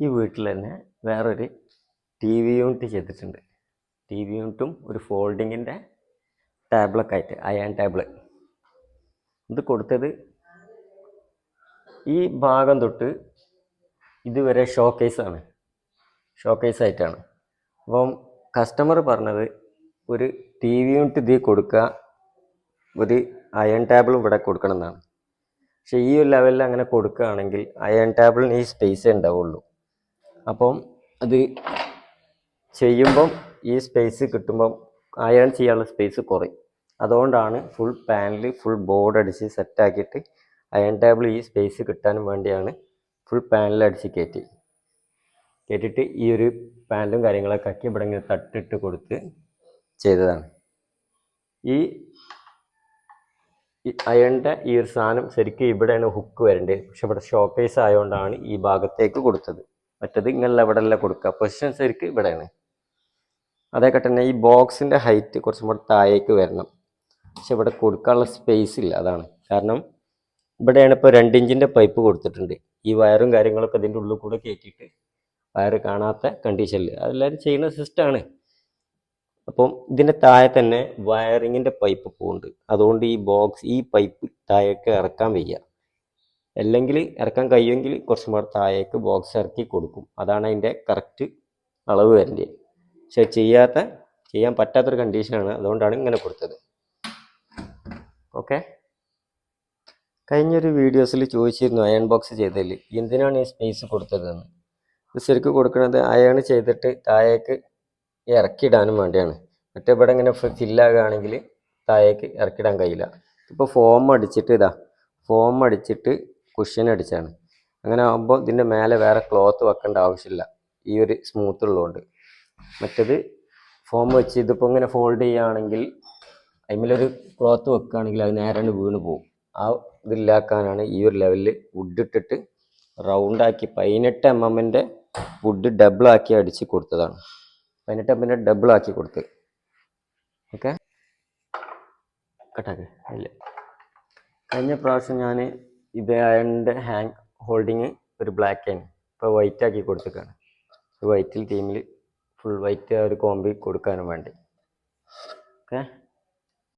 ഈ വീട്ടിൽ തന്നെ വേറൊരു TV യൂണിറ്റ് ചെയ്തിട്ടുണ്ട്. TV യൂണിറ്റും ഒരു ഫോൾഡിങ്ങിൻ്റെ ടേബിളൊക്കെ ആയിട്ട്, അയൺ ടേബിള്. ഇത് കൊടുത്തത് ഈ ഭാഗം തൊട്ട് ഇതുവരെ ഷോക്കേസാണ്, ഷോക്കേസായിട്ടാണ്. അപ്പം കസ്റ്റമർ പറഞ്ഞത് ഒരു TV യൂണിറ്റ് ഇതിൽ കൊടുക്കുക, ഒരു അയൺ ടേബിളും ഇവിടെ കൊടുക്കണം എന്നാണ്. പക്ഷേ ഈ ഒരു ലെവലിൽ അങ്ങനെ കൊടുക്കുകയാണെങ്കിൽ അയൺ ടേബിളിന് ഈ സ്പേസേ ഉണ്ടാവുള്ളൂ. അപ്പം അത് ചെയ്യുമ്പം ഈ സ്പേസ് കിട്ടുമ്പം അയൺ ചെയ്യാനുള്ള സ്പേസ് കുറയും. അതുകൊണ്ടാണ് ഫുൾ പാനൽ ഫുൾ ബോർഡ് അടിച്ച് സെറ്റാക്കിയിട്ട് അയൺ ടേബിൾ ഈ സ്പേസ് കിട്ടാനും വേണ്ടിയാണ് ഫുൾ പാനൽ അടിച്ച് കയറ്റിയിട്ട് ഈ ഒരു പാനലും കാര്യങ്ങളൊക്കെ ആക്കി ഇവിടെ ഇങ്ങനെ തട്ടിട്ട് കൊടുത്ത് ചെയ്തതാണ്. ഈ അയണിൻ്റെ ഈ ഒരു സാധനം ശരിക്കും ഇവിടെയാണ് ഹുക്ക് വരേണ്ടത്. പക്ഷെ ഇവിടെ ഷോക്കേസ് ആയതുകൊണ്ടാണ് ഈ ഭാഗത്തേക്ക് കൊടുത്തത്. മറ്റത് ഇങ്ങനെ ഇവിടെ അല്ല കൊടുക്കുക, പൊസിഷൻ ശരിക്കും ഇവിടെയാണ്. അതേക്കെ തന്നെ ഈ ബോക്സിൻ്റെ ഹൈറ്റ് കുറച്ചും കൂടെ താഴേക്ക് വരണം. പക്ഷെ ഇവിടെ കൊടുക്കാനുള്ള സ്പേസ് ഇല്ല. അതാണ് കാരണം. ഇവിടെയാണ് ഇപ്പോൾ 2 ഇഞ്ചിൻ്റെ പൈപ്പ് കൊടുത്തിട്ടുണ്ട്. ഈ വയറും കാര്യങ്ങളൊക്കെ ഇതിൻ്റെ ഉള്ളിൽ കൂടെ കയറ്റിയിട്ട് വയറ് കാണാത്ത കണ്ടീഷനിൽ അതെല്ലാവരും ചെയ്യുന്ന സിസ്റ്റമാണ്. അപ്പം ഇതിൻ്റെ താഴെ തന്നെ വയറിങ്ങിൻ്റെ പൈപ്പ് പോകുന്നുണ്ട്. അതുകൊണ്ട് ഈ പൈപ്പ് താഴേക്ക് ഇറക്കാൻ വയ്യ. അല്ലെങ്കിൽ ഇറക്കാൻ കഴിയുമെങ്കിൽ കുറച്ചും കൂടെ താഴേക്ക് ബോക്സ് ഇറക്കി കൊടുക്കും. അതാണ് അതിൻ്റെ കറക്റ്റ് അളവ് വരേണ്ടത്. പക്ഷെ ചെയ്യാൻ പറ്റാത്തൊരു കണ്ടീഷനാണ്. അതുകൊണ്ടാണ് ഇങ്ങനെ കൊടുത്തത്. ഓക്കെ. കഴിഞ്ഞൊരു വീഡിയോസിൽ ചോദിച്ചിരുന്നു അയൺ ബോക്സ് ചെയ്തതിൽ എന്തിനാണ് ഈ സ്പേസ് കൊടുത്തതെന്ന്. ഇത് ശരിക്കും കൊടുക്കുന്നത് അയൺ ചെയ്തിട്ട് താഴേക്ക് ഇറക്കിയിടാനും വേണ്ടിയാണ്. മറ്റേ ഇവിടെ ഇങ്ങനെ ഫില്ലാകുകയാണെങ്കിൽ താഴേക്ക് ഇറക്കിയിടാൻ കഴിയില്ല. ഇപ്പോൾ ഫോം അടിച്ചിട്ട് കുഷ്യൻ അടിച്ചാണ്. അങ്ങനെ ആകുമ്പോൾ ഇതിൻ്റെ മേലെ വേറെ ക്ലോത്ത് വെക്കേണ്ട ആവശ്യമില്ല, ഈ ഒരു സ്മൂത്ത് ഉള്ളതുകൊണ്ട്. മറ്റേത് ഫോം വെച്ച് ഇതിപ്പോൾ ഇങ്ങനെ ഫോൾഡ് ചെയ്യുകയാണെങ്കിൽ അതിലൊരു ക്ലോത്ത് വെക്കുകയാണെങ്കിൽ അത് നേരെ വീണ് പോകും. ആ ഇതില്ലാക്കാനാണ് ഈ ഒരു ലെവലിൽ വുഡ് ഇട്ടിട്ട് റൗണ്ടാക്കി 18 mm വുഡ് ഡബിളാക്കി അടിച്ച് കൊടുത്തതാണ്. 18 mm ഡബിളാക്കി കൊടുത്ത്. ഓക്കെ, കട്ടാക്ക്. ഇല്ല, കഴിഞ്ഞ പ്രാവശ്യം ഞാൻ ഇത് അയണിൻ്റെ ഹാങ് ഹോൾഡിങ് ഒരു ബ്ലാക്ക് ആണ്, ഇപ്പോൾ വൈറ്റ് ആക്കി കൊടുത്തേക്കാണ്. വൈറ്റിൽ തീമിൽ ഫുൾ വൈറ്റ് ഒരു കോമ്പി കൊടുക്കാനും വേണ്ടി. ഓക്കെ.